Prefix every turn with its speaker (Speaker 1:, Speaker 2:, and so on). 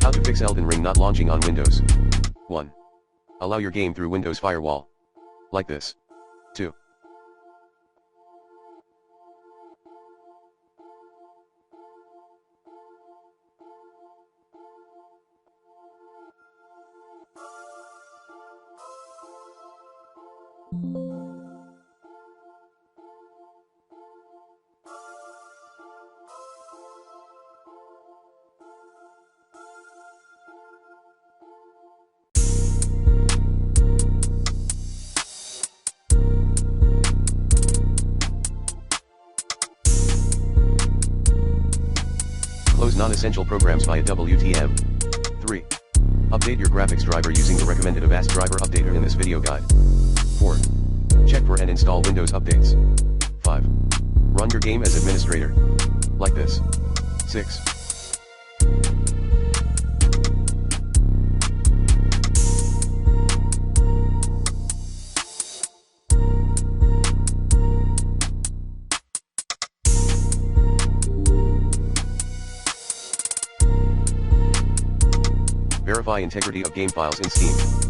Speaker 1: How to fix Elden Ring not launching on Windows. 1. Allow your game through Windows firewall. Like this. 2. Close non-essential programs via WTM. 3. Update your graphics driver using the recommended Avast driver updater in this video guide. 4. Check for and install Windows updates. 5. Run your game as administrator. Like this. 6. Verify integrity of game files in Steam.